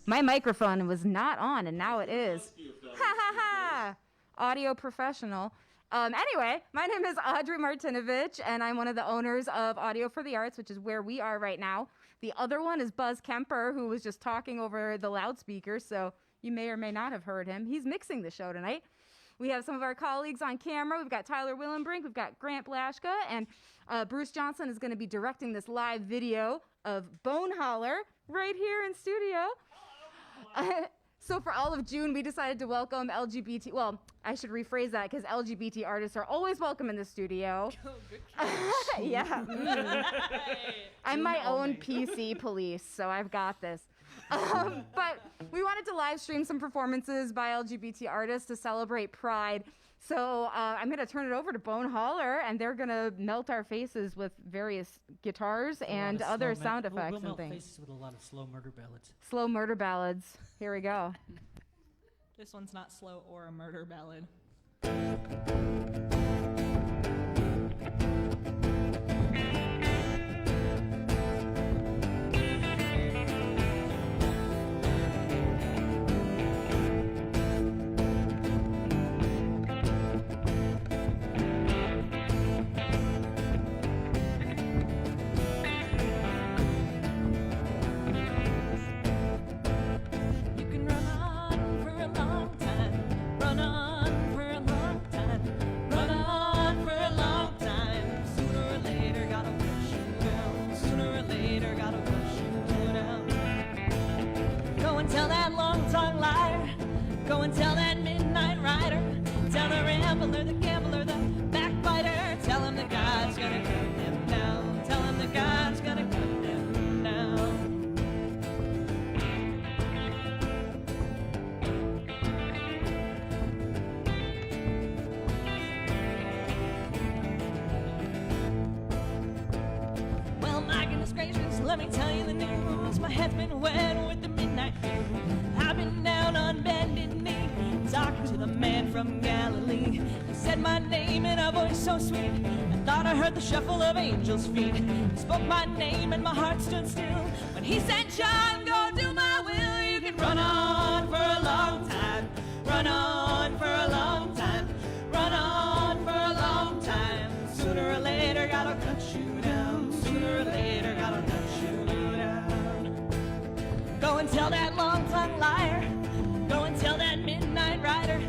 My microphone was not on, and now it is. Ha ha ha! Audio professional. Anyway, my name is Audrey Martinovich, and I'm one of the owners of Audio for the Arts, which is where we are right now. The other one is Buzz Kemper, who was just talking over the loudspeaker, so you may or may not have heard him. He's mixing the show tonight. We have some of our colleagues on camera. We've got Tyler Willenbrink, we've got Grant Blashka, and Bruce Johnson is going to be directing this live video of Bone Holler right here in studio. So for all of June, we decided to welcome LGBT, well, I should rephrase that because LGBT artists are always welcome in the studio. Oh, good yeah. I'm my own PC police, so I've got this. But we wanted to live stream some performances by LGBT artists to celebrate Pride. So I'm going to turn it over to Bone Holler, and they're going to melt our faces with various guitars and other sound effects we'll and things. Melt faces with a lot of slow murder ballads. Slow murder ballads. Here we go. This one's not slow or a murder ballad. Go and tell that midnight rider, tell the rambler, the gambler, the backbiter, tell him that God's gonna cut them down, tell him that God's gonna cut them down. Well, my goodness gracious, let me tell you the news. My head's been wet with the midnight dew. I've been down on bended knee, talking to the man from Galilee. He said my name in a voice so sweet, I thought I heard the shuffle of angels' feet. He spoke my name and my heart stood still when he said, John, go do my will. You can run on for a long time, run on for a long time, run on for a long time. Sooner or later, gotta cut you down. Sooner or later, gotta cut you down. Go and tell that long-tongued liar, go and tell that midnight rider,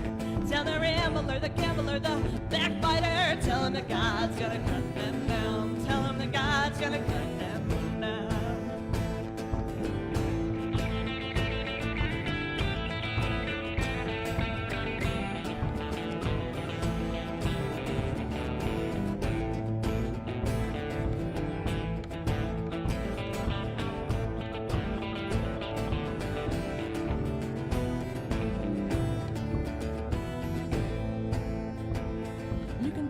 tell the rambler, the gambler, the backbiter, tell him that God's gonna cut them down, tell him that God's gonna cut them down.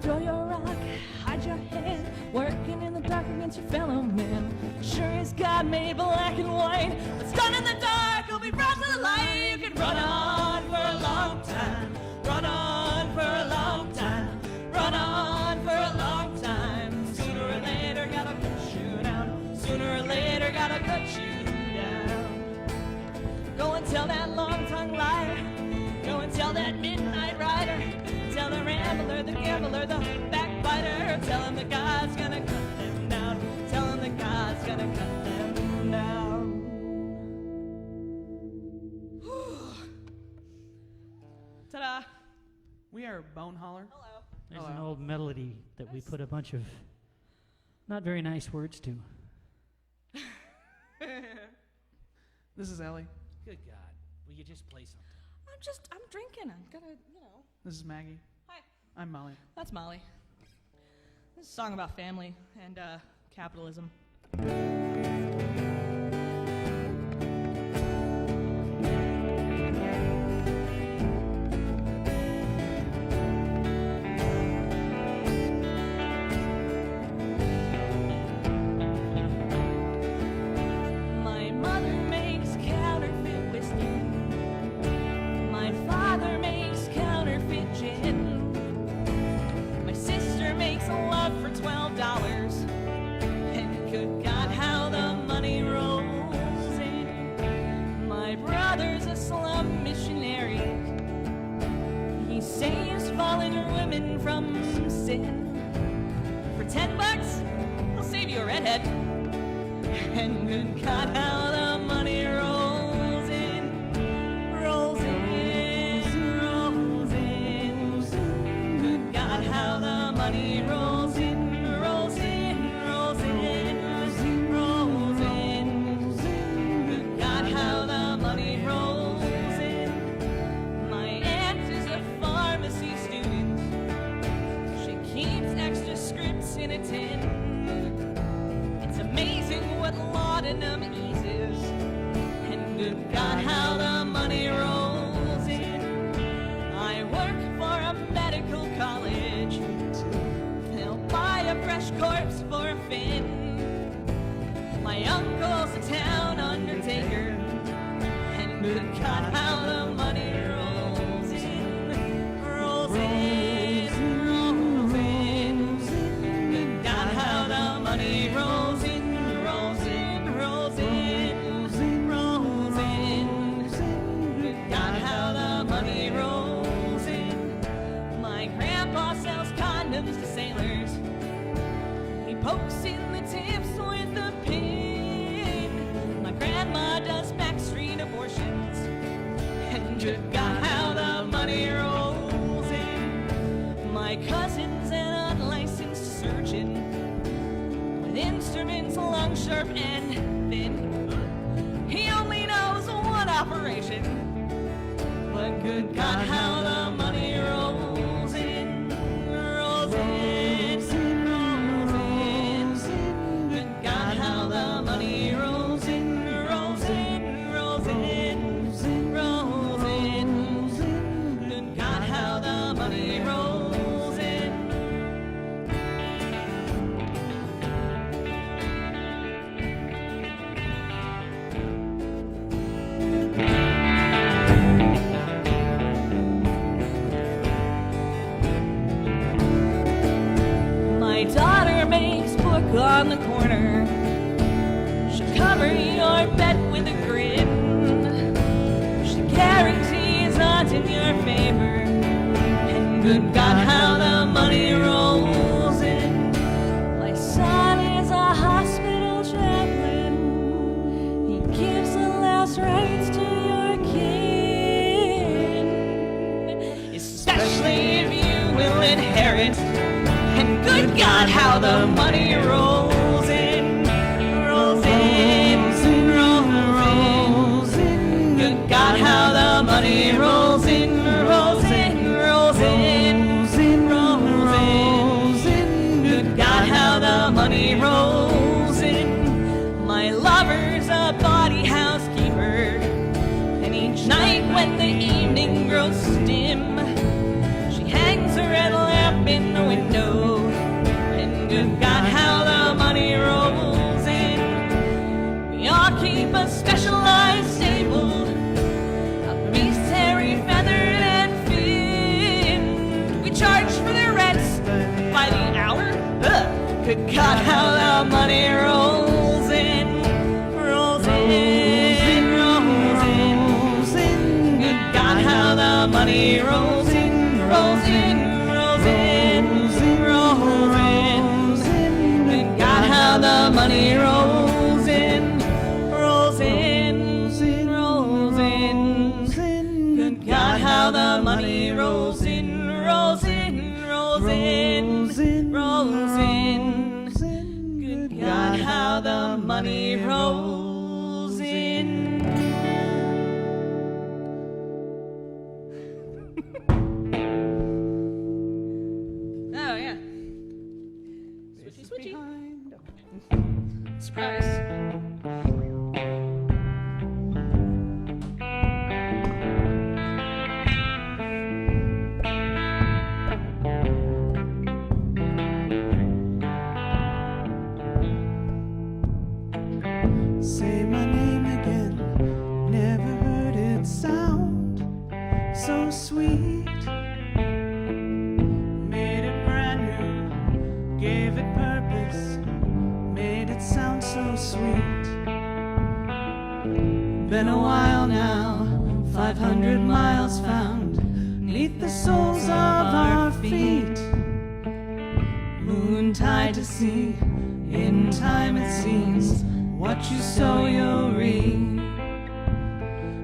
Throw your rock, hide your head, working in the dark against your fellow men. Sure as God made black and white, what's done in the dark will be brought to the light. You can run on for a long time, run on for a long time, run on for a long time. Sooner or later, gotta cut you down. Sooner or later, gotta cut you down. Go and tell that long-tongued liar, go and tell that midnight rider, tell the rambler, the gambler, the backbiter, tell him that God's gonna cut them down, tell him that God's gonna cut them down. Ta-da! We are Bone Holler. Hello. There's an old melody that we put a bunch of not very nice words to. This is Ellie. Good God. Will you just play something? I'm drinking. I'm gonna, This is Maggie. Hi. I'm Molly. That's Molly. This is a song about family and capitalism. My mother makes counterfeit whiskey. My father makes counterfeit gin. My sister makes a love for $12 and in. For $10, I'll save you a redhead. And good God, how the money rolls in, rolls in, rolls in. Good God, how the money rolls in, rolls in, rolls in, rolls in. Good God, how the money rolls in. My aunt is a pharmacy student. She keeps extra scripts in a tin. It's amazing what laudanum eases. And good God, how the money rolls in. I work for a medical college. They'll buy a fresh corpse for a fin. My uncle's a town undertaker. And good God, how the money rolls in, rolls in, rolls in. Good God, how the money rolls in, rolls in, rolls in, rolls in. Good God, how the money rolls in. My grandpa sells condoms to sailors. He pokes in the tips with a pin. My grandma does backstreet abortions. And good God, how the money rolls in. My cousin's an unlicensed surgeon with instruments long, sharp, and thin. He only knows one operation. But good God, how the money rolls in, rolls in, rolls in. Good God, how the money rolls in, rolls in, rolls in, rolls in. Good God, how the money rolls in. My daughter makes book on the corner. She'll cover your bed with a grin. She guarantees odds in your favor. And good God, how the money rolls in. My son is a hospital chaplain. He gives the last rites to your kin, especially if you will inherit. And good God, how the money rolls in, rolls in, rolls in. Good God, how the money rolls in, rolls in, rolls in, rolls in. Good God, how the money rolls in. My lover's a body housekeeper. And each night when the evening grows dim, she hangs a red lamp in the window. And good God, how the money rolls in. We all keep a specialized stable, a beast hairy, feathered, and finned. We charge for their rents by the hour. Good God, how the money rolls in, rolls in, rolls in. Good God, how the money rolls in, rolls in, rolls in, rolls in. Good God, how the money rolls in, rolls in, rolls in. Good God, how the money rolls in, rolls in, rolls in, rolls in. Good God, how the money rolls in. Oh yeah. Switchy, switchy. Surprise. Say my name again. Never heard it sound so sweet. Made it brand new, gave it purpose, made it sound so sweet. Been a while now, 500 miles found neath the soles of our feet. tied to see. In time it seems what you sow you'll reap.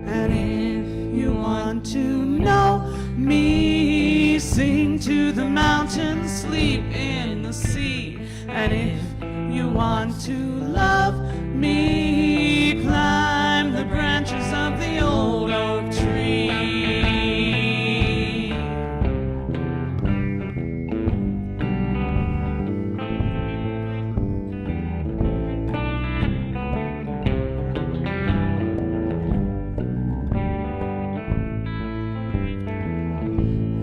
And if you want to know me, sing to the mountains, sleep in the sea. And if you want to love me, climb the branches of the old oak tree.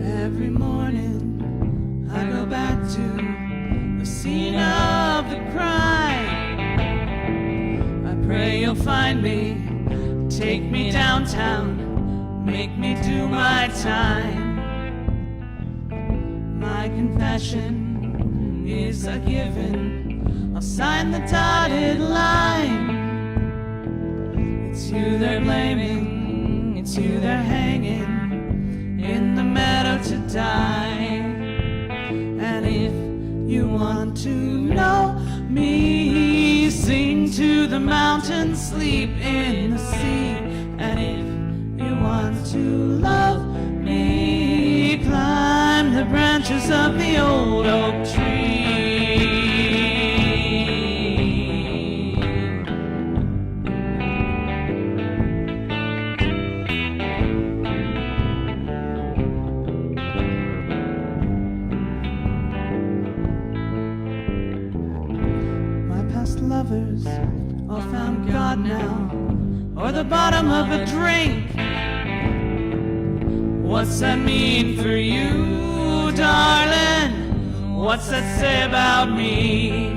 Every morning I go back to the scene of the crime. I pray you'll find me, take me downtown, make me do my time. My confession is a given, I'll sign the dotted line. It's you they're blaming, it's you they're hanging in the meadow to die. And if you want to know me, sing to the mountains, sleep in the sea. And if you want to love me, climb the branches of the old oak tree. Lovers all found God now, or the bottom of a drink. What's that mean for you, darling? What's that say about me?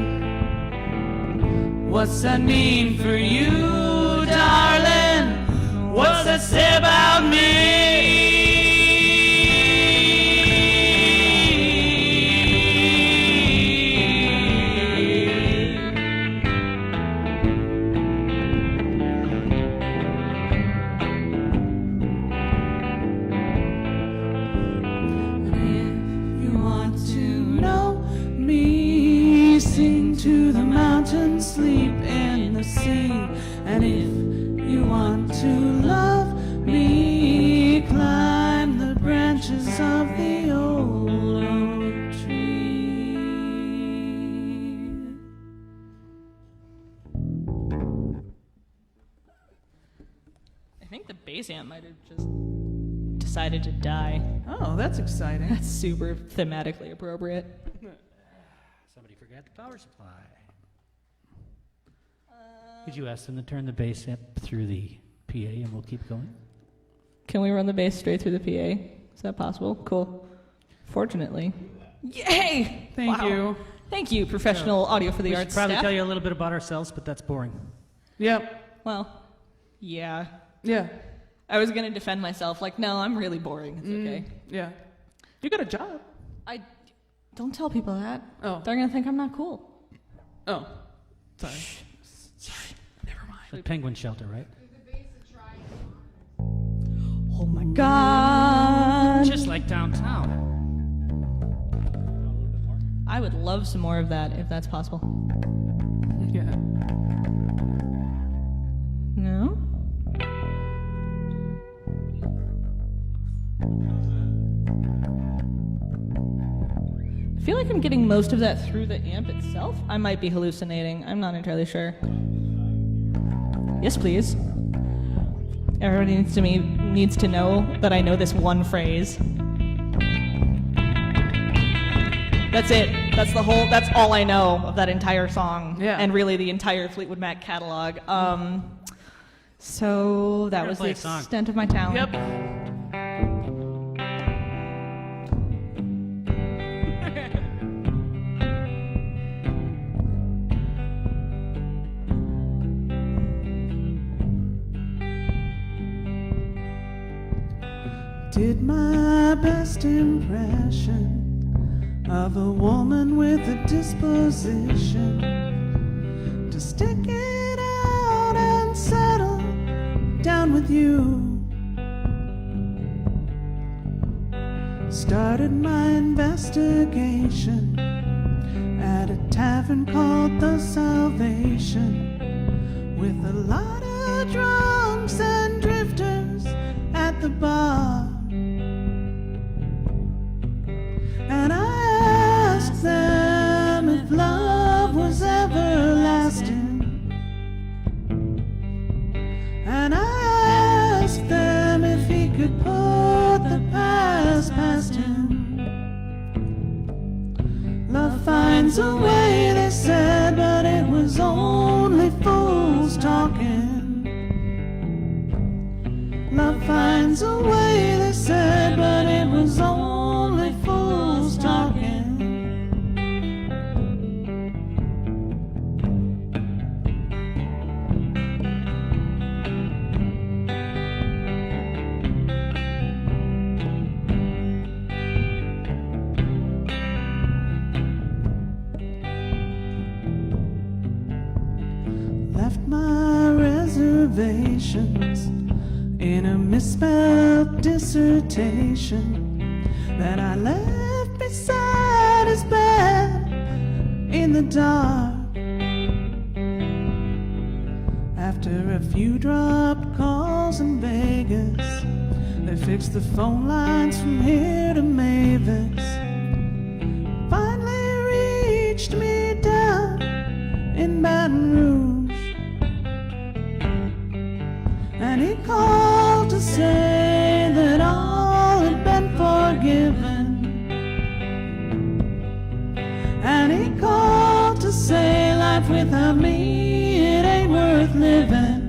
What's that mean for you, darling? What's that say about me? To the mountains, sleep in the sea. And if you want to love me, climb the branches of the old oak tree. I think the bass amp might have just decided to die. Oh, that's exciting. That's super thematically appropriate. Somebody forgot the power supply. Could you ask them to turn the bass amp through the PA and we'll keep going? Can we run the bass straight through the PA? Is that possible? Cool. Fortunately. Yay! Thank you. Thank you, professional audio for the We should arts probably staff. tell you a little bit about ourselves, but that's boring. Yep. Well, yeah. Yeah. I was going to defend myself, like, no, I'm really boring. It's okay. Yeah. You got a job. I don't tell people that. Oh. They're going to think I'm not cool. Oh. Sorry. Never mind. The penguin shelter, right? Oh my God. Just like downtown. I would love some more of that if that's possible. Yeah. No? I feel like I'm getting most of that through the amp itself. I might be hallucinating. I'm not entirely sure. Yes, please. Everybody needs to know that I know this one phrase. That's it. That's all I know of that entire song. Yeah. And really the entire Fleetwood Mac catalog. So that was the play a song. extent of my talent. Yep. Did my best impression of a woman with a disposition to stick it out and settle down with you. Started my investigation at tavern called The Salvation, with a lot of drunks and drifters at the bar. And I asked them if love was everlasting, and I asked them if he could put the past past him. Love finds a way, they said, but it was only fools talking. Love finds a way, they said, but it was only fools talking. Left my reservations in a misspelled dissertation that I left beside his bed in the dark. After a few dropped calls in Vegas, they fixed the phone lines from here to Mavis. Finally reached me down in Baton Rouge, and he called to say that all had been forgiven. And he called to say life without me, it ain't worth living.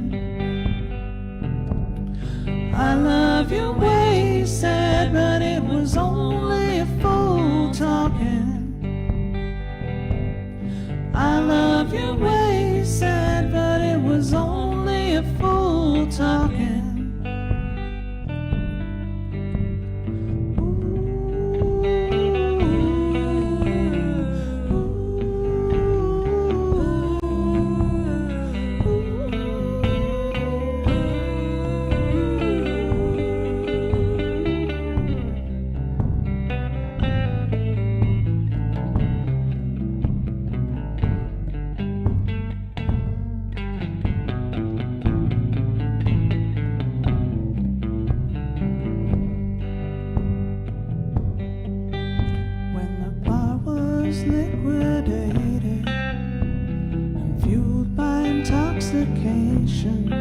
I love your way, he said, but it was only a fool talking. I love your way, he said, but it was only a fool talking. Liquidated and fueled by intoxication,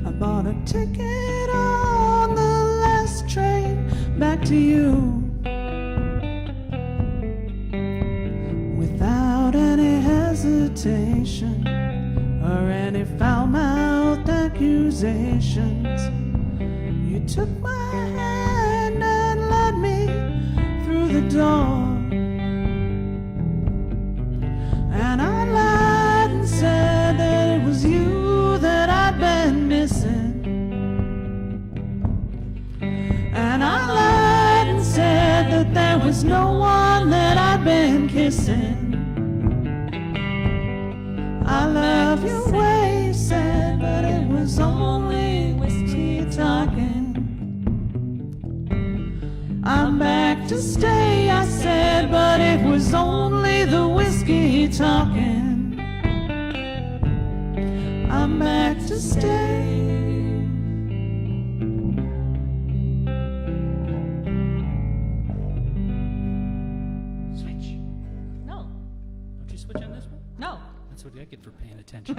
I bought a ticket on the last train back to you, without any hesitation or any foul-mouthed accusations. You took my hand and led me through the door, and I lied and said that it was you that I'd been missing. And I lied and said that there was no one that I'd been kissing. I love your way, you said, but it was only whiskey talking. I'm back to stay, I said, but it was only the whiskey talking. I'm back to stay. Switch. No. Don't you switch on this one? No. That's what I get for paying attention.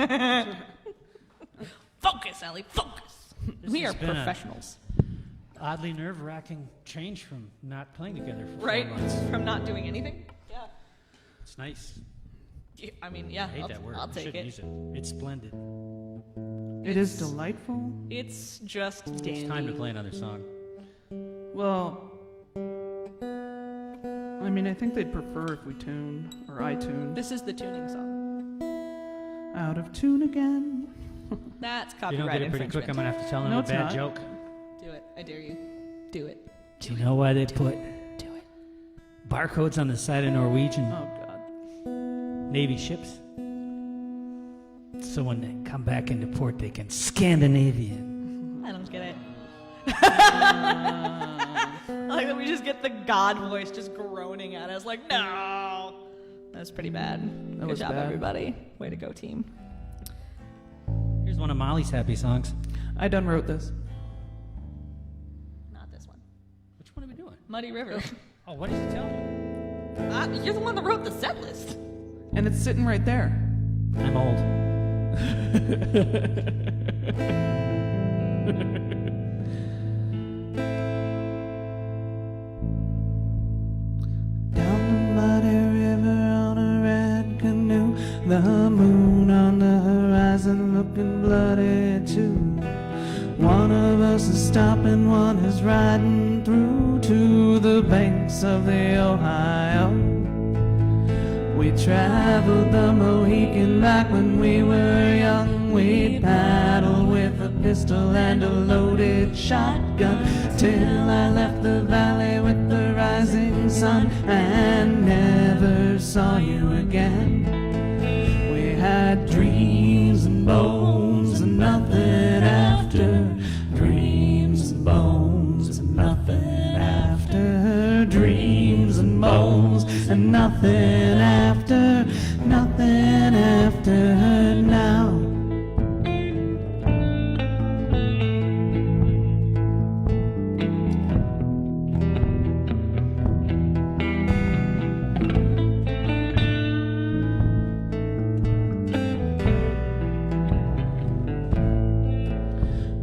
Focus, Ellie, focus. We are has been a- professionals. Oddly nerve-wracking change from not playing together for Right? 4 months. From not doing anything? Yeah. It's nice. I mean, yeah, I hate that word. I'll We take shouldn't it. use it. It's splendid. It is delightful. It's just dandy. It's time to play another song. Well, I mean, I think they'd prefer if we tune, or I tune. This is the tuning song. Out of tune again. That's If copyright you don't get it pretty infringement. quick, I'm going to have to tell them No, a it's bad not. joke. Do it. I dare you. Do it. Do you know why they put Do it. barcodes on the side of Norwegian Oh, God. Navy ships? So when they come back into port, they can Scandinavian. I don't get it. I like that we just get the God voice just groaning at us like, no. That's pretty bad. That Good was job, bad. everybody. Way to go, team. Here's one of Molly's happy songs. I done wrote this. Not this one. Which one are we doing? Muddy River. Oh, what did you tell me? You're the one that wrote the set list. And it's sitting right there. I'm old. Down the muddy river on a red canoe, the moon on the horizon looking bloody too. One of us is stopping, one is riding through to the banks of the Ohio. We traveled the Mohican back when we were young. We paddled with a pistol and a loaded shotgun till I left the valley with the rising sun and never saw you again. We had dreams and bones and nothing after. Dreams and bones and nothing after. Dreams and bones and nothing after. Nothing after now.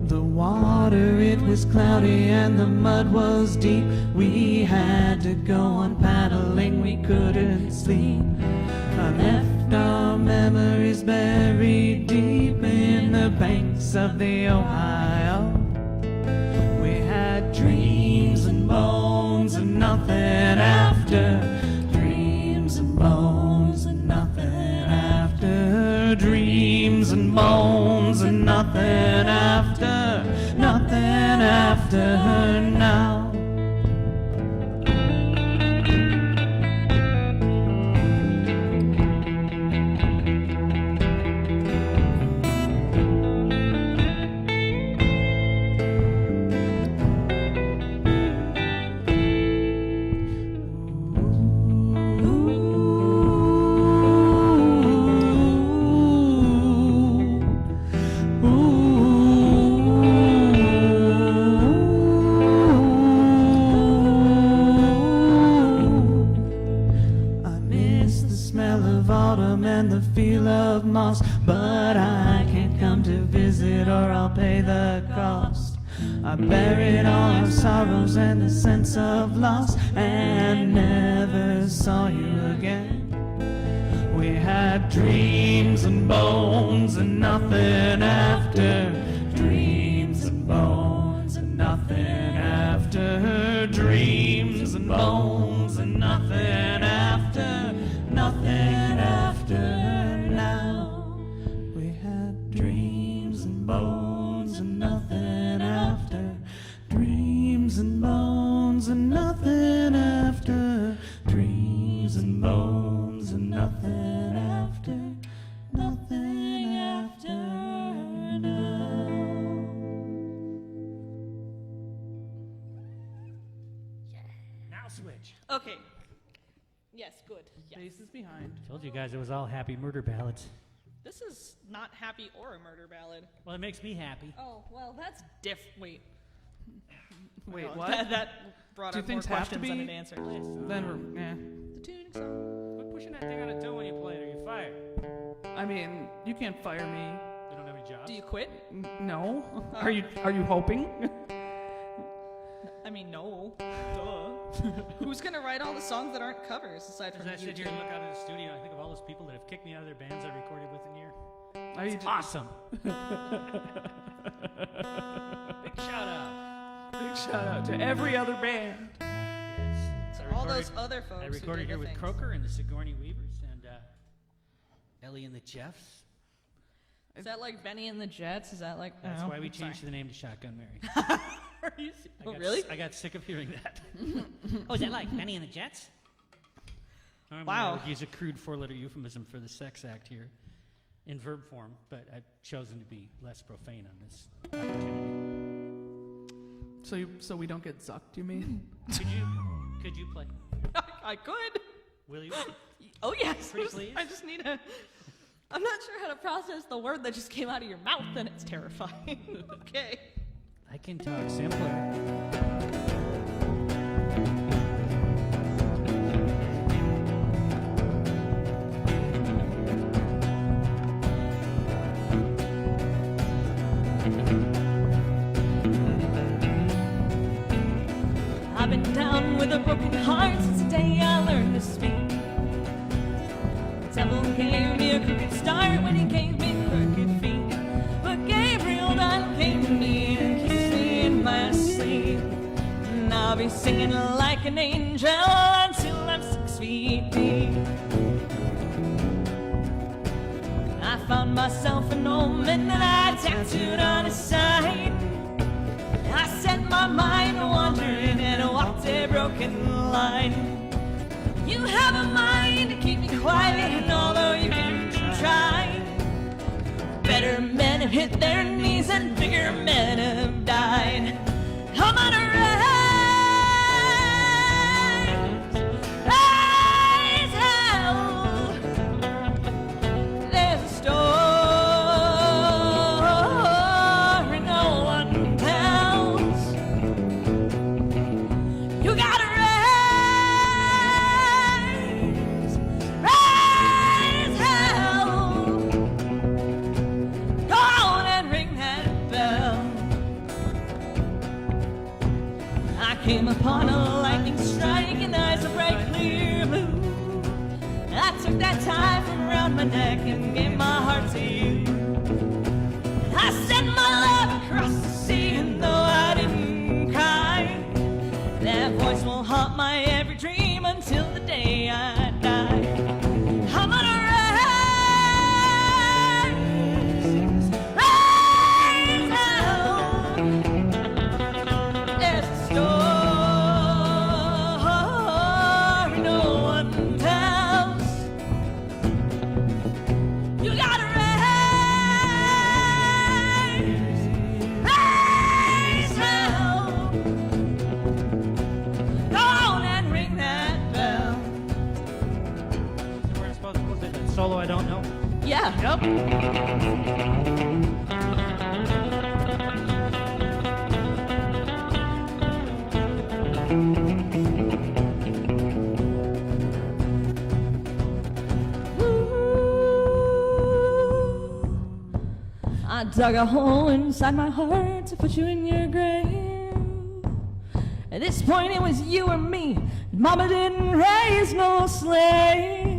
The water, it was cloudy and the mud was deep. We had to go on paddling, we couldn't sleep. I left our memories buried deep in the banks of the Ohio. We had dreams and bones and nothing after. Dreams and bones and nothing after. Dreams and bones and nothing after. Nothing after now. But I can't come to visit or I'll pay the cost. I buried all our sorrows and the sense of loss and never saw you again. We had dreams and bones and nothing after. Dreams and bones and nothing after. Dreams and bones and nothing after. Nothing after now. We had dreams and bones and nothing after. Dreams and bones and nothing after. Dreams and bones and nothing after. Nothing after now. Now switch. Okay. Yes, good. Yes. Bass is behind. Told you guys it was all happy murder ballads. This is not happy or a murder ballad. Well, it makes me happy. Oh, well, that's Wait. Wait, No, what? That brought Do up more things have to questions than be? it answered. Then we're, The tuning song. Quit pushing that thing on a toe when you play it or you're fired. I mean, you can't fire me. You don't have any jobs? Do you quit? No. Are you hoping? I mean, no. Duh. Who's gonna write all the songs that aren't covers aside As from I you sit two? here and look out at the studio, I think of all those people that have kicked me out of their bands I recorded with in here. Are you Awesome. Big shout out. Big shout out to every other band. Yes. All those other folks. I who recorded did here the with things. Croker and the Sigourney Weavers and Ellie and the Jeffs. Is that like Benny and the Jets? Is that like? That's oh, why we sorry. changed the name to Shotgun Mary. Are you? I Oh, got really? I got sick of hearing that. Oh, is that like Benny and the Jets? Normally Wow. I would use a crude four-letter euphemism for the sex act here in verb form, but I've chosen to be less profane on this opportunity. So we don't get zucked, you mean? Could you play? I could. Will you? Oh, yes. Pretty please? I just need a... I'm not sure how to process the word that just came out of your mouth, and it's terrifying. Okay. I can talk simpler. I've been down with a broken heart since the day I learned to speak. The devil gave me a crooked start when he gave me crooked feet. But Gabriel done came to me and kissed me in my sleep. And I'll be singing like an angel until I'm 6 feet deep. I found myself an omen that I tattooed on his side. I set my mind wandering and walked a broken line. You have a mind to keep me quiet, although you can try. Better men have hit their knees and bigger men have died. I'm gonna rise hell. There's a story no one tells. You gotta rise hell. Go on and ring that bell. I came upon a lightning strike and eyes of bright clear blue. I took that tie from around my neck and gave my heart to you. I sent my love across the sea, and though I didn't cry, that voice will haunt my every dream until the day I die. I'm gonna rise hell. There's a story no one tells. You gotta rise hell. Go on and ring that bell. We're supposed to put that solo I don't know. Yeah. Yep. I dug a hole inside my heart to put you in your grave. At this point it was you or me. Mama didn't raise no slave.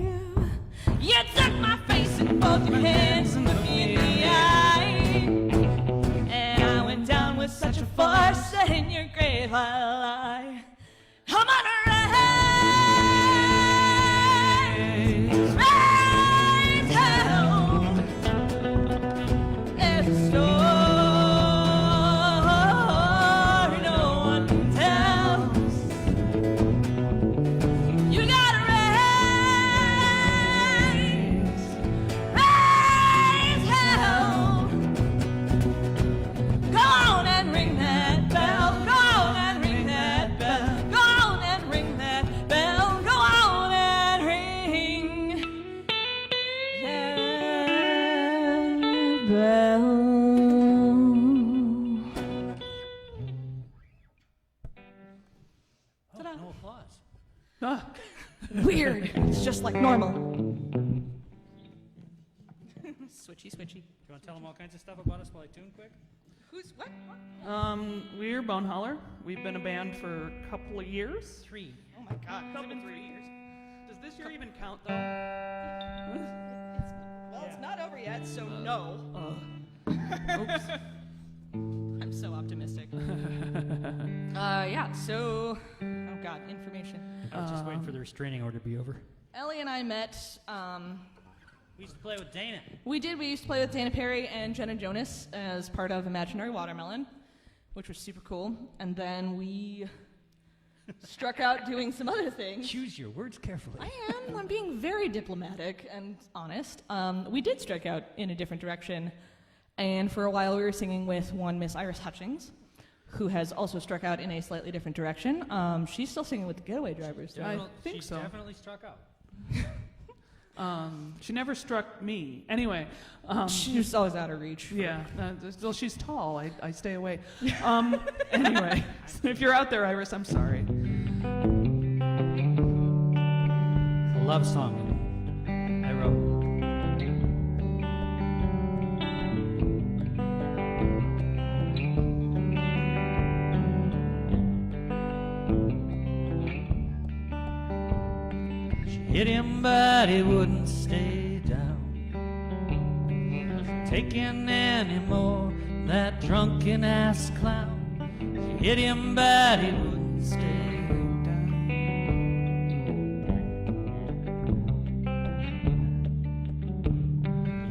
You took my face in both your hands and looked me in the eye. And I went down with such a force that in your grave I lie. I'm gonna rise hell. There's a story no one tells. You gotta rise hell. Go on and ring that bell. Go on and ring that bell. Go on and ring that bell. Go on and ring that bell. Oh, no applause. Ah, Weird. It's just like normal. Switchy, switchy. Do you want to tell them all kinds of stuff about us while I tune quick? Who's what? we're Bone Holler. We've been a band for a couple of years. 3. Oh my god. Couple 3 years. Does this year even count though? Well, it's not over yet, so no. Oops. I'm so optimistic. Yeah, so... Oh god, information. I was just waiting for the restraining order to be over. Ellie and I met... We used to play with Dana. We did. We used to play with Dana Perry and Jenna Jonas as part of Imaginary Watermelon, which was super cool. And then we struck out doing some other things. Choose your words carefully. I am. I'm being very diplomatic and honest. We did strike out in a different direction. And for a while we were singing with one Miss Iris Hutchings, who has also struck out in a slightly different direction. She's still singing with the Getaway Drivers, though. I Well, think she so. definitely struck out. She never struck me. Anyway. She's always out of reach. Yeah. Well, she's tall. I stay away. Anyway, if you're out there, Iris, I'm sorry. A love song I wrote. Hit him, but he wouldn't stay down. Taking any more, that drunken ass clown. She hit him, but he wouldn't stay down.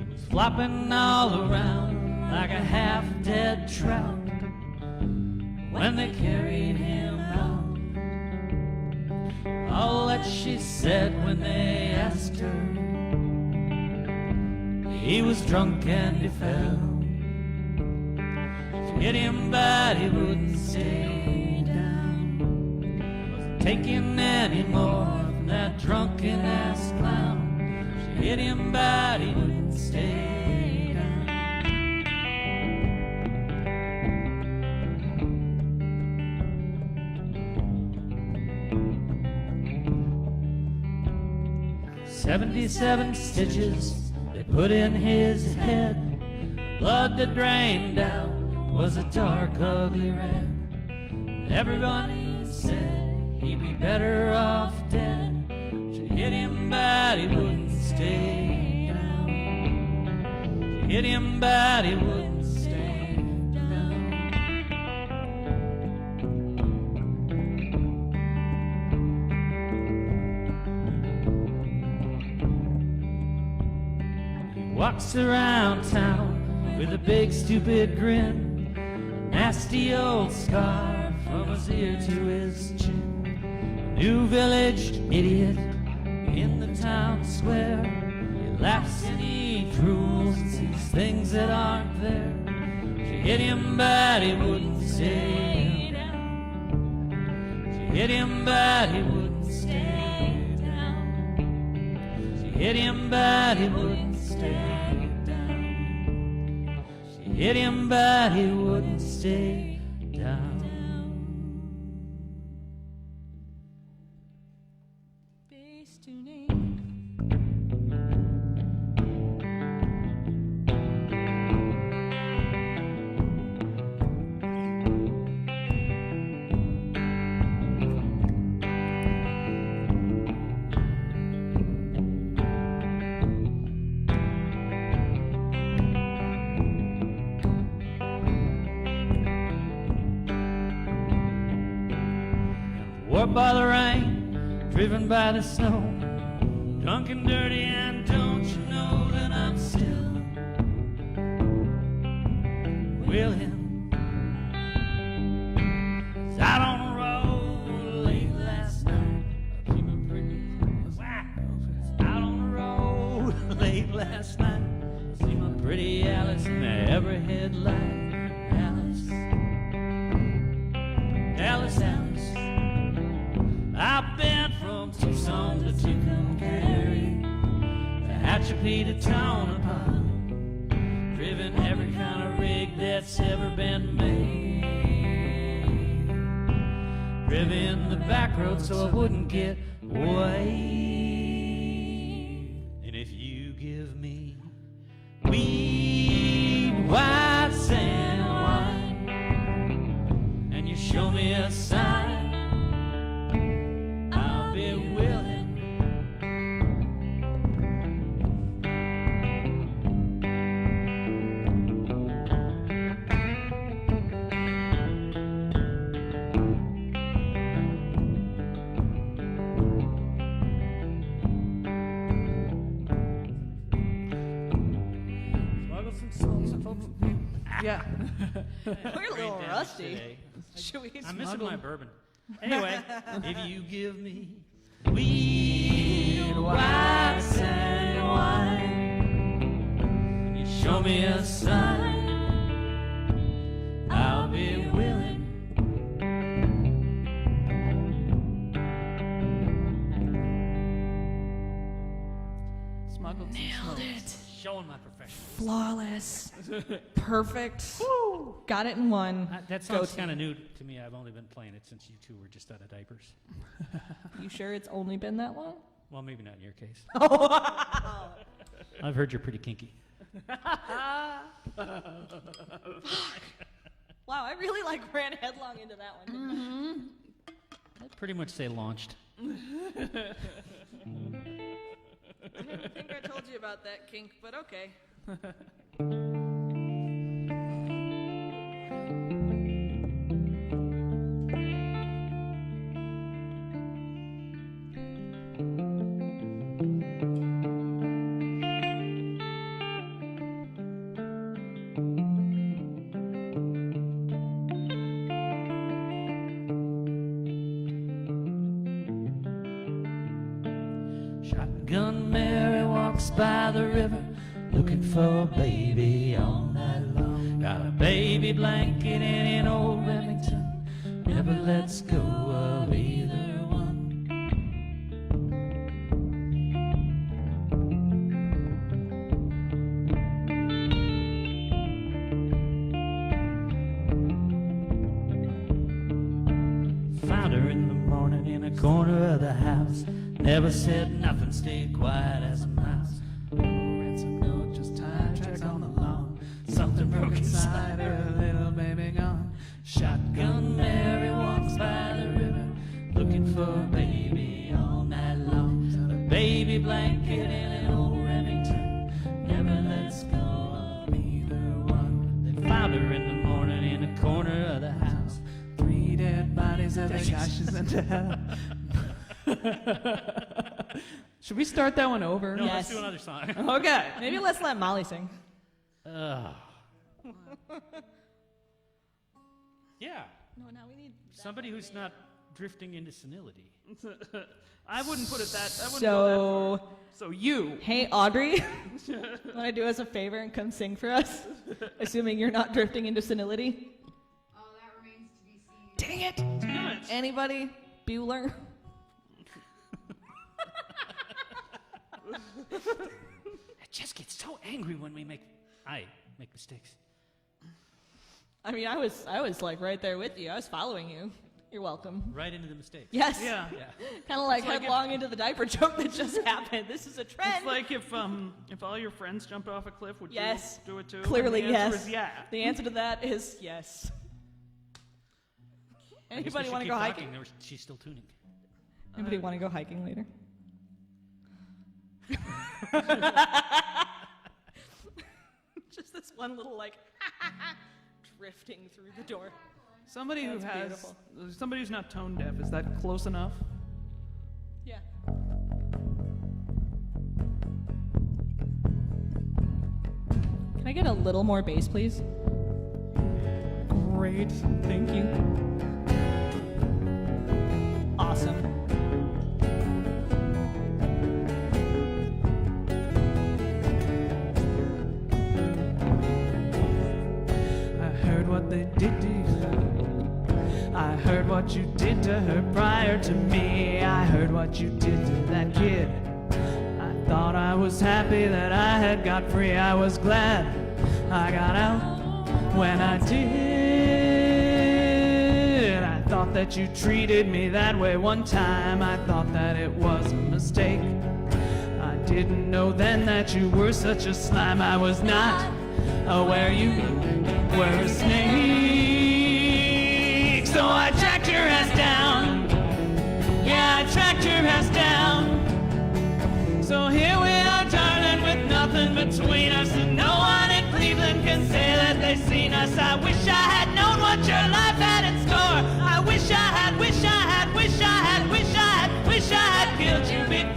He was flopping all around like a half-dead trout when they carried him out. All that she said when they asked her, he was drunk and he fell. She hit him but he wouldn't stay down. Wasn't taking any more from that drunken ass clown. She hit him but he wouldn't stay down. 77 stitches they put in his head. The blood that drained out was a dark, ugly red. And everybody said he'd be better off dead. She hit him, but he wouldn't stay down. She hit him, but he wouldn't stay down. Walks around town with a big stupid grin, a nasty old scar from his ear to his chin. A new village idiot in the town square. He laughs and he drools and sees things that aren't there. She hit him but he wouldn't stay down. She hit him but he wouldn't stay down. She hit him but he wouldn't stay down. She hit him, but he wouldn't stay down. Bass tuning. Warped by the rain, driven by the snow, drunk and dirty, and don't you know that I'm still willing. 'Cause out on the road late last night, keeping pretty whack. Out on the road late last night, I see my pretty Alice in every headlight. Alice, Alice, Alice. I've been from Tucson to Tucumcari, to Tehachapi to Tonopah, driven every kind of rig that's ever been made, driven the back road so I wouldn't get away. And if you give me weed, white sand wine, and you show me a sign, be willing. Yeah. We're a little rusty. Should we I'm missing my bourbon. Anyway, if you give me weed, white sand wine, and you show me a sign, I'll be willing. Smuggled some Nailed smokes. it. Showing my profession. Flawless. Perfect. Got it in one. That Go sounds team. kind of new to me. I've only been playing it since you two were just out of diapers. You sure it's only been that long? Well, maybe not in your case. I've heard you're pretty kinky. Wow, I really ran headlong into that one. Didn't I'd pretty much say launched. I didn't think I told you about that kink, but okay. Shotgun Mary walks by the river looking for a baby all night long. Got a baby blanket in an old Remington, never lets go of either one. Found her in the morning in a corner of the house. Never said nothing, stayed quiet as a mouse. No ransom note, just time tracks on the lawn. Something broke inside her, little baby gone. Shotgun Mary walks by the river looking for a baby all night long. Got a baby blanket in an old Remington, never lets go of either one. They found her in the morning in a corner of the house. 3 dead bodies of the guy she sent to hell. Should we start that one over? No, Yes. let's do another song. Okay. Maybe let's let Molly sing. Yeah, No, now we need somebody who's not drifting into senility. I wouldn't put it that. I wouldn't go So, that far. So you. hey, Audrey, want to do us a favor and come sing for us? Assuming you're not drifting into senility. Oh, that remains to be seen. Dang it. Damn it. Anybody? Bueller? I just get so angry when I make mistakes. I mean, I was like right there with you. I was following you. You're welcome. Right into the mistake. Yes. Yeah. Yeah. Kind of like like headlong into the diaper joke that just happened. This is a trend. It's like if all your friends jumped off a cliff, would Yes. you do it too? Clearly, And the answer yes. is yeah. The answer to that is yes. I guess we Anybody should want to keep go talking. hiking? She's still tuning. Anybody want to go hiking later? Just this one little like drifting through the door. Somebody who That's has beautiful. somebody who's not tone deaf, is that close enough? Yeah. Can I get a little more bass, please? Great. Thank you. Awesome. I heard what they did to you. I heard what you did to her prior to me. I heard what you did to that kid. I thought I was happy that I had got free. I was glad I got out when I did. I thought that you treated me that way one time. I thought that it was a mistake. I didn't know then that you were such a slime. I was not aware you were a snake. So I tracked your ass down. Yeah, I tracked your ass down. So here we are, darling, with nothing between us, and no one in Cleveland can say that they've seen us. I wish I had known what your life had in store. I wish I had, wish I had, wish I had, wish I had, wish I had killed you before.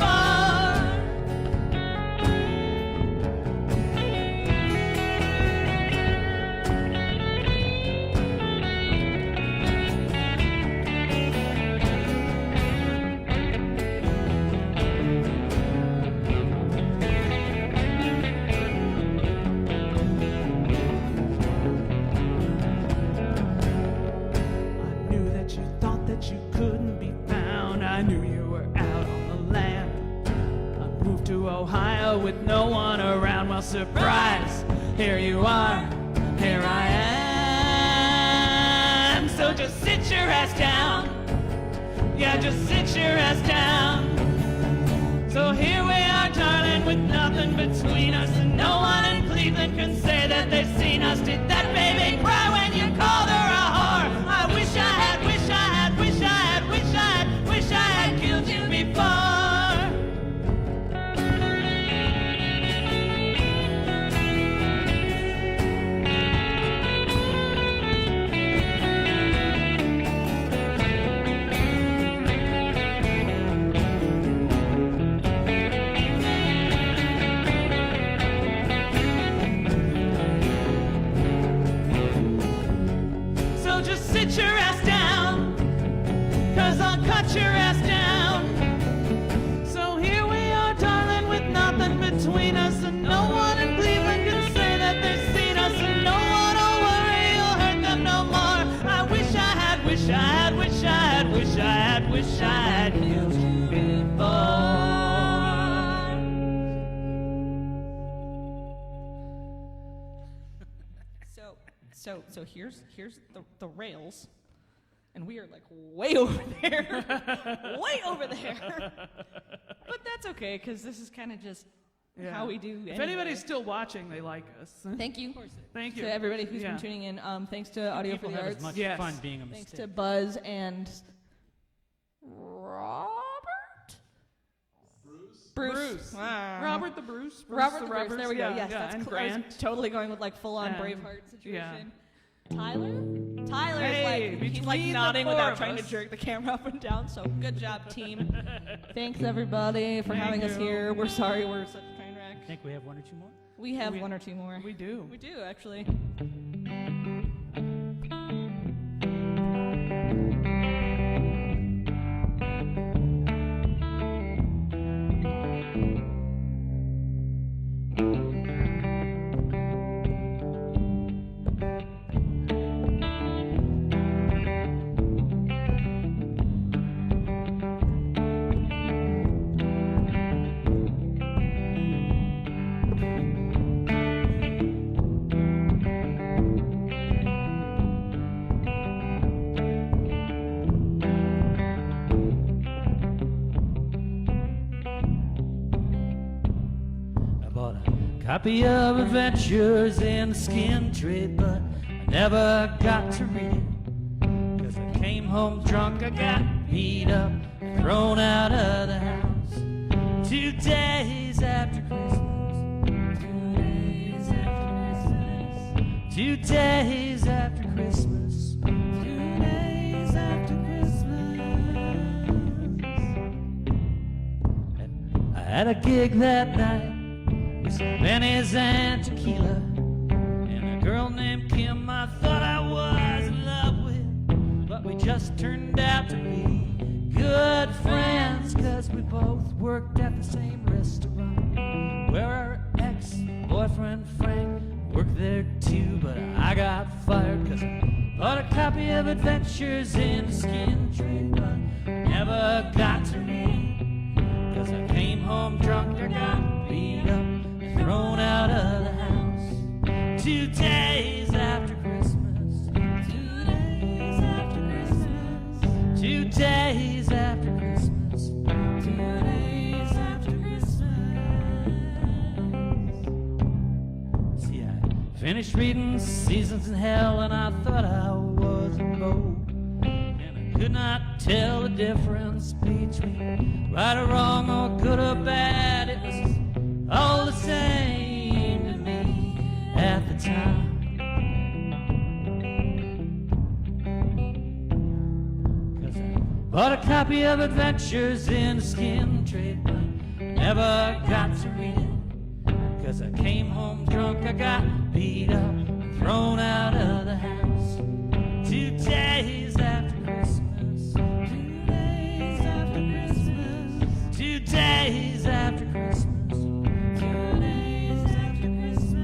Ohio with no one around. Well, surprise, here you are, here I am. So just sit your ass down. Yeah, just sit your ass down. So here we are, darling, with nothing between us, and no one in Cleveland can say that they've seen us. Did that baby cry when you called her a whore? I wish I had, wish I had, wish I had, wish I had, wish I had killed you before. Sit your ass down, 'cause I'll cut your ass down. So here we are, darling, with nothing between us, and no one in Cleveland can say that they've seen us, and no one will worry you'll hurt them no more. I wish I had, wish I had, wish I had, wish I had, wish I had killed you before. So here's the rails, and we are like way over there, way over there. But that's okay, because this is kind of just how we do. If anybody's still watching, they like us. Thank you. Thank you To everybody who's been tuning in. Thanks to Audio for People the have Arts. as much Yes. fun being a mistake. Thanks to Buzz and Robert. Bruce. Ah. Robert the Bruce. Robert the Bruce. Roberts. There we go. Yeah, Yes, yeah, that's and cool. I was Grant. totally going with like full-on Yeah. Braveheart situation. Yeah. Tyler Hey, is like he's like between the nodding four without of trying to us. jerk the camera up and down. So good job, team. Thanks everybody for having us you. here. We're sorry we're such a train wreck. I think we have one or two more. We have one or two more. We do. We do actually. Copy of Adventures in the Skin Trade, but I never got to read it. 'Cause I came home drunk, I got beat up, thrown out of the house. 2 days after Christmas. 2 days after Christmas. 2 days after Christmas. 2 days after Christmas. And I had a gig that night. Benny's and tequila, and a girl named Kim I thought I was in love with, but we just turned out to be good friends, 'cause we both worked at the same restaurant where our ex-boyfriend Frank worked there too. But I got fired 'cause I bought a copy of Adventures in the Skin Trade, but never got to read, 'cause I came home drunk, I got beat up, thrown out of the house. 2 days after Christmas. 2 days after Christmas. 2 days after Christmas. 2 days after Christmas. See, I finished reading Seasons in Hell, and I thought I was in vogue, and I could not tell the difference between right or wrong or good or bad. It was all the same to me at the time. Bought a copy of Adventures in the Skin Trade, but never got to read it, 'cause I came home drunk, I got beat up, thrown out of the house. 2 days after Christmas. 2 days after Christmas. 2 days after Christmas. 2 days after Christmas.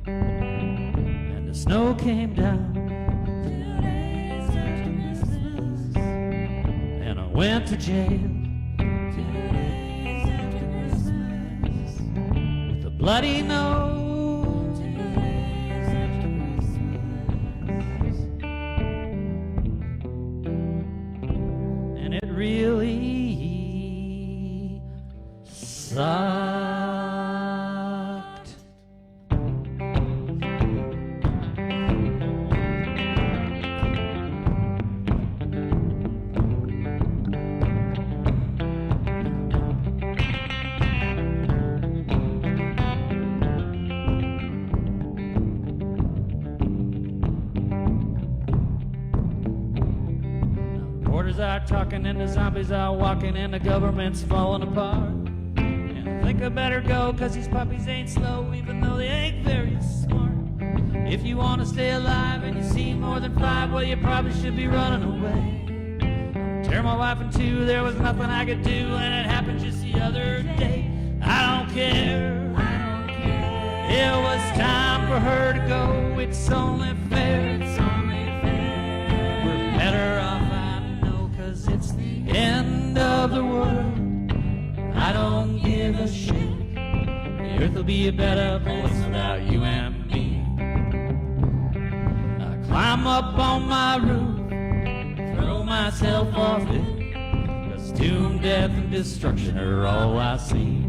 And the snow came down. went to jail. 2 days after Christmas. With a bloody nose. 2 days after Christmas. And it really sucked. Reporters are talking and the zombies are walking and the government's falling apart. And I think I better go, cause these puppies ain't slow, even though they ain't very smart. If you want to stay alive and you see more than 5, well, you probably should be running away. Tear my wife in 2, there was nothing I could do, and it happened just the other day. I don't care. I don't care. It was time for her to go. It's only fair. It's only fair. We're better off, I know, cause it's the end of the world. I don't give a shit. The earth will be a better place without you and me. I climb up on my roof, throw myself off it, cause doom, death, and destruction are all I see.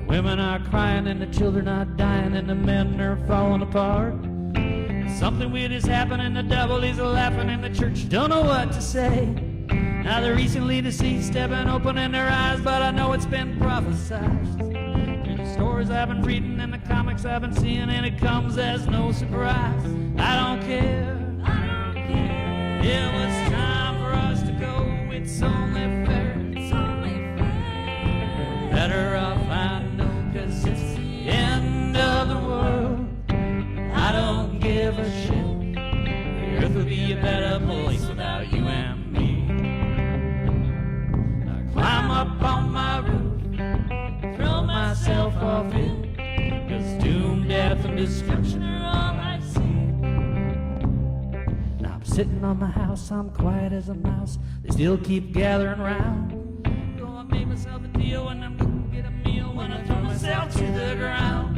Women are crying and the children are dying and the men are falling apart. Something weird is happening, the devil is laughing and the church don't know what to say. Now the recently deceased have been opening their eyes, but I know it's been prophesied. Through the stories I've been reading and the comics I've been seeing, and it comes as no surprise. I don't care. I don't care. It was time for us to go. It's only fair. It's only fair. Better off, I know, cause it's the end of the world. I don't give a shit. The earth would be a better place without you and me. I climb up on my roof, throw myself off it, cause doom, death, and destruction are all I see. Now I'm sitting on my house, I'm quiet as a mouse. They still keep gathering round. So I made myself a deal and I'm gonna get a meal when I throw myself to the ground.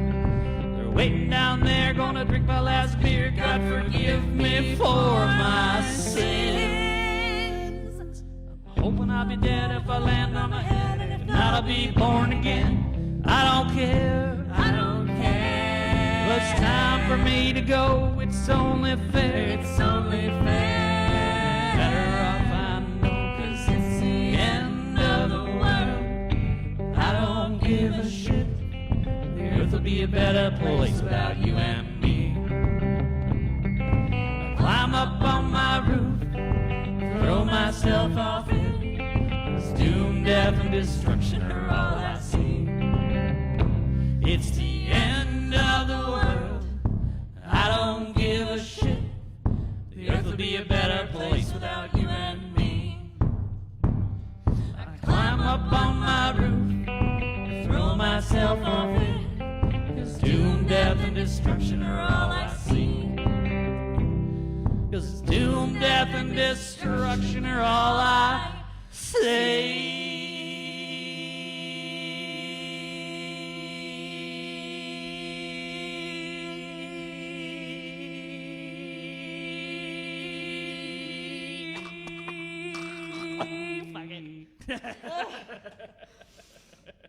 They're waiting down there, gonna drink my last beer. God forgive me for my sins. I'm hoping I'll be dead if I land on my head, and if not I'll be born again. I don't care. I don't care. Well, it's time for me to go. It's only fair. It's only fair. Better off, I know, cause it's the end of the world. I don't give a shit. The earth will be a better place without you and me. I climb up on my roof, throw myself off it, cause doom, death, and destruction are all I see. It's the end of the world. I don't give a shit. The earth will be a better place without you and me. I climb up on my roof, throw myself off it, cause doom, death, and destruction are all I see. Cause doom, death, and destruction are all I see.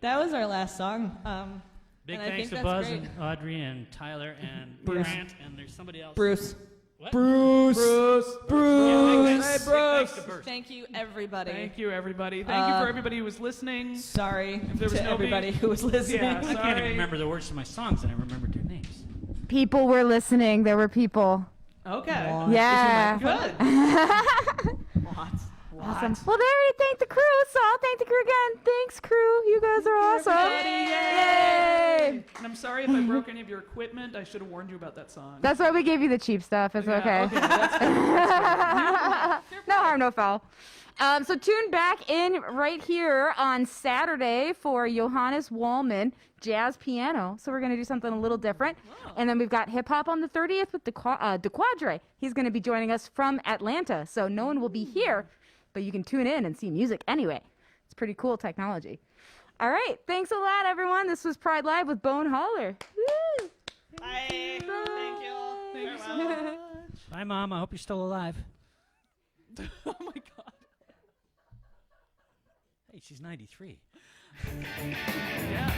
That was our last song. Big and I thanks think to that's Buzz great. and Audrey and Tyler and Bruce. Grant, and there's somebody else. Bruce. What? Bruce. Yeah, big thanks to Bruce. Thank you, everybody. Thank you, everybody. Thank you for everybody who was listening. Sorry there was to nobody- everybody who was listening. Yeah, I can't sorry. even remember the words to my songs, and I remembered their names. People were listening. There were people. Okay. Yeah. Good. Awesome. Well, there you thank the crew, so I'll thank the crew again. Thanks, crew. You guys are awesome. Yay! And I'm sorry if I broke any of your equipment. I should have warned you about that song. That's why we gave you the cheap stuff. It's okay. No harm, no foul. So tune back in right here on Saturday for Johannes Wallman jazz piano. So we're going to do something a little different. And then we've got hip hop on the 30th with De Quadre. He's going to be joining us from Atlanta. So no one will be here, but you can tune in and see music anyway. It's pretty cool technology. All right. Thanks a lot, everyone. This was Pride Live with Bone Holler. Woo! Bye. Thank you. Thank you so much. Bye, Mom. I hope you're still alive. Oh my God. Hey, she's 93. Yeah.